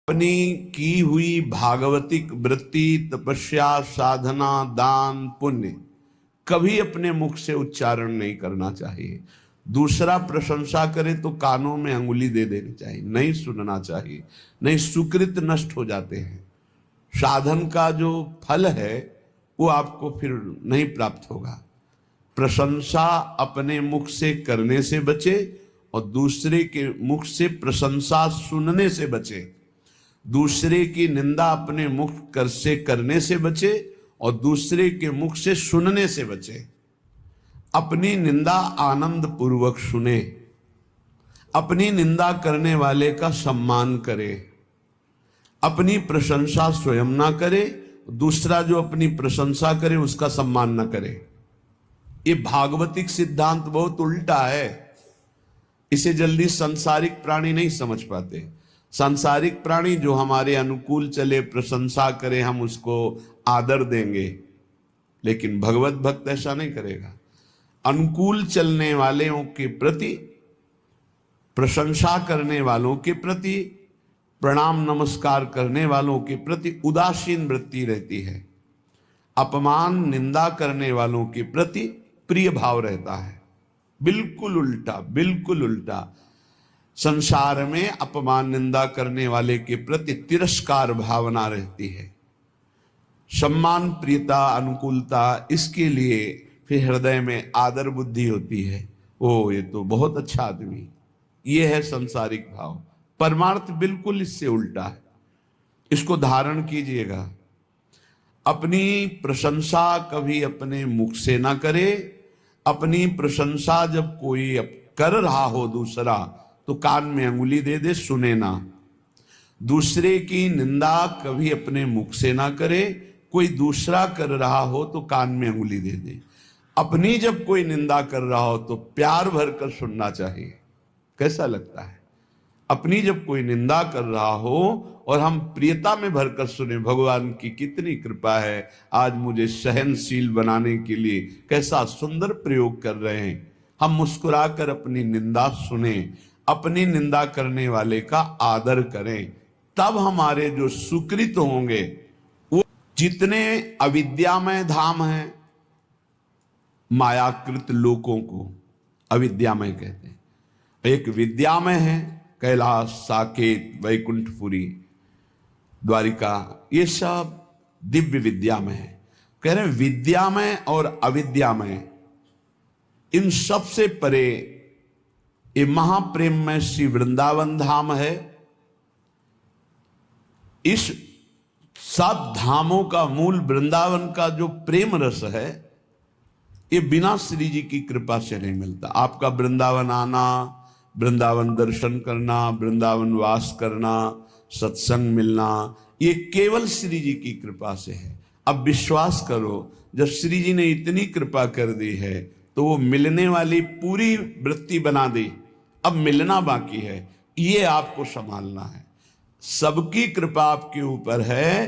अपनी की हुई भागवतिक वृत्ति, तपस्या, साधना, दान, पुण्य कभी अपने मुख से उच्चारण नहीं करना चाहिए। दूसरा प्रशंसा करे तो कानों में अंगुली दे देनी चाहिए, नहीं सुनना चाहिए, नहीं सुकृत नष्ट हो जाते हैं। साधन का जो फल है वो आपको फिर नहीं प्राप्त होगा। प्रशंसा अपने मुख से करने से बचे और दूसरे के मुख से प्रशंसा सुनने से बचे। दूसरे की निंदा अपने मुख कर से करने से बचे और दूसरे के मुख से सुनने से बचे। अपनी निंदा आनंद पूर्वक सुने, अपनी निंदा करने वाले का सम्मान करे, अपनी प्रशंसा स्वयं ना करे, दूसरा जो अपनी प्रशंसा करे उसका सम्मान ना करे। ये भागवतिक सिद्धांत बहुत उल्टा है। इसे जल्दी संसारिक प्राणी नहीं समझ पाते। सांसारिक प्राणी जो हमारे अनुकूल चले, प्रशंसा करे, हम उसको आदर देंगे, लेकिन भगवत भक्त ऐसा नहीं करेगा। अनुकूल चलने वालों के प्रति, प्रशंसा करने वालों के प्रति, प्रणाम नमस्कार करने वालों के प्रति उदासीन वृत्ति रहती है। अपमान निंदा करने वालों के प्रति प्रिय भाव रहता है। बिल्कुल उल्टा, बिल्कुल उल्टा। संसार में अपमान निंदा करने वाले के प्रति तिरस्कार भावना रहती है। सम्मान, प्रियता, अनुकूलता, इसके लिए फिर हृदय में आदर बुद्धि होती है। ओ ये तो बहुत अच्छा आदमी, ये है संसारिक भाव। परमार्थ बिल्कुल इससे उल्टा है। इसको धारण कीजिएगा। अपनी प्रशंसा कभी अपने मुख से ना करे। अपनी प्रशंसा जब कोई कर रहा हो दूसरा, तो कान में अंगुली दे दे, सुने ना। दूसरे की निंदा कभी अपने मुख से ना करे। कोई दूसरा कर रहा हो तो कान में अंगुली दे दे। अपनी जब कोई निंदा कर रहा हो तो प्यार भरकर सुनना चाहिए। कैसा लगता है? अपनी जब कोई निंदा कर रहा हो और हम प्रियता में भरकर सुने, भगवान की कितनी कृपा है, आज मुझे सहनशील बनाने के लिए कैसा सुंदर प्रयोग कर रहे हैं। हम मुस्कुराकर अपनी निंदा सुने, अपनी निंदा करने वाले का आदर करें, तब हमारे जो सुकृत होंगे, वो जितने अविद्यामय धाम हैं, मायाकृत लोकों को अविद्यामय कहते हैं। एक विद्यामय है, कैलाश, साकेत, वैकुंठपुरी, द्वारिका, ये सब दिव्य विद्यामय है। कह रहे हैं विद्यामय और अविद्यामय, इन सब से परे ये महाप्रेम में श्री वृंदावन धाम है। इस सब धामों का मूल वृंदावन का जो प्रेम रस है, ये बिना श्री जी की कृपा से नहीं मिलता। आपका वृंदावन आना, वृंदावन दर्शन करना, वृंदावन वास करना, सत्संग मिलना, ये केवल श्री जी की कृपा से है। अब विश्वास करो, जब श्री जी ने इतनी कृपा कर दी है तो वो मिलने वाली पूरी वृत्ति बना दी। अब मिलना बाकी है, ये आपको संभालना है। सबकी कृपा आपके ऊपर है,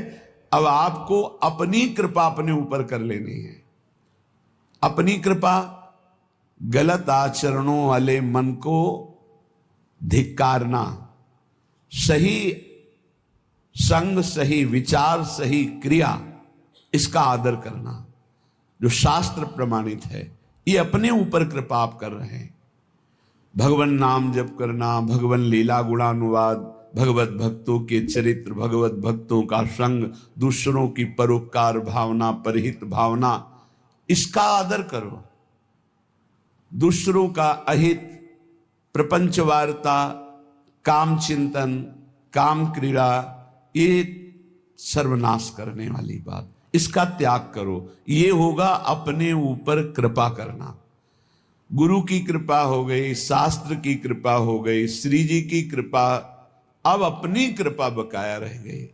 अब आपको अपनी कृपा अपने ऊपर कर लेनी है। अपनी कृपा, गलत आचरणों वाले मन को धिक्कारना, सही संग, सही विचार, सही क्रिया, इसका आदर करना, जो शास्त्र प्रमाणित है, ये अपने ऊपर कृपा आप कर रहे हैं। भगवान नाम जप करना, भगवान लीला गुणानुवाद, भगवत भक्तों के चरित्र, भगवत भक्तों का संग, दूसरों की परोपकार भावना, परहित भावना, इसका आदर करो। दूसरों का अहित, प्रपंच वार्ता, काम चिंतन, काम क्रीड़ा, ये सर्वनाश करने वाली बात, इसका त्याग करो। ये होगा अपने ऊपर कृपा करना। गुरु की कृपा हो गई, शास्त्र की कृपा हो गई, श्री जी की कृपा, अब अपनी कृपा बकाया रह गई।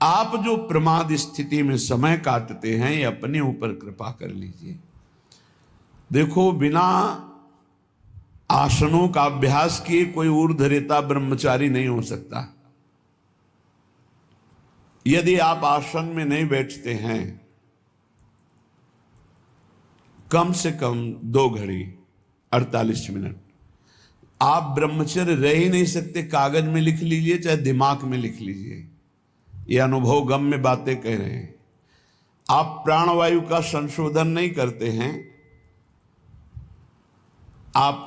आप जो प्रमाद स्थिति में समय काटते हैं, ये अपने ऊपर कृपा कर लीजिए। देखो, बिना आसनों का अभ्यास किए कोई ऊर्ध्वरेता ब्रह्मचारी नहीं हो सकता। यदि आप आसन में नहीं बैठते हैं, कम से कम 2 घड़ी 48 मिनट, आप ब्रह्मचर्य रह ही नहीं सकते, कागज में लिख लीजिए चाहे दिमाग में लिख लीजिए, ये अनुभव गम्य बातें कह रहे हैं। आप प्राणवायु का संशोधन नहीं करते हैं, आप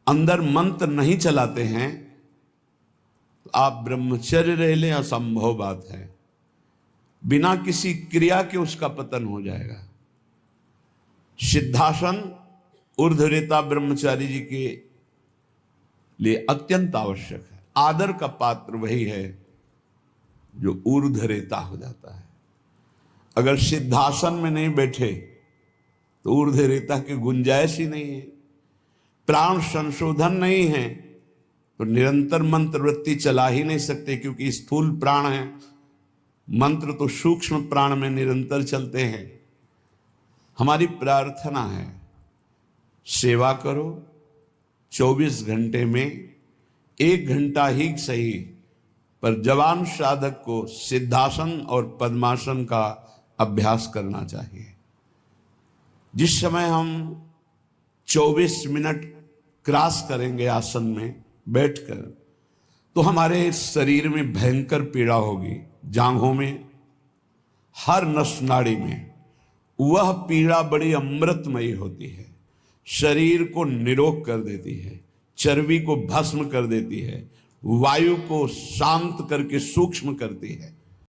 अंदर मंत्र नहीं चलाते हैं, तो आप ब्रह्मचर्य रह लें असंभव बात है। बिना किसी क्रिया के उसका पतन हो जाएगा। सिद्धासन ऊर्ध्वरेता ब्रह्मचारी जी के लिए अत्यंत आवश्यक है। आदर का पात्र वही है जो ऊर्ध्वरेता हो जाता है। अगर सिद्धासन में नहीं बैठे तो ऊर्ध्वरेता की गुंजाइश ही नहीं है। प्राण संशोधन नहीं है तो निरंतर मंत्र वृत्ति चला ही नहीं सकते, क्योंकि स्थूल प्राण है, मंत्र तो सूक्ष्म प्राण में निरंतर चलते हैं। हमारी प्रार्थना है, सेवा करो, 24 घंटे में 1 घंटा ही सही, पर जवान साधक को सिद्धासन और पद्मासन का अभ्यास करना चाहिए। जिस समय हम 24 मिनट क्रॉस करेंगे आसन में बैठकर, तो हमारे शरीर में भयंकर पीड़ा होगी, जांघों में, हर नस नाड़ी में। वह पीड़ा बड़ी अमृतमयी होती है, शरीर को निरोग कर देती है, चर्बी को भस्म कर देती है, वायु को शांत करके सूक्ष्म करती है।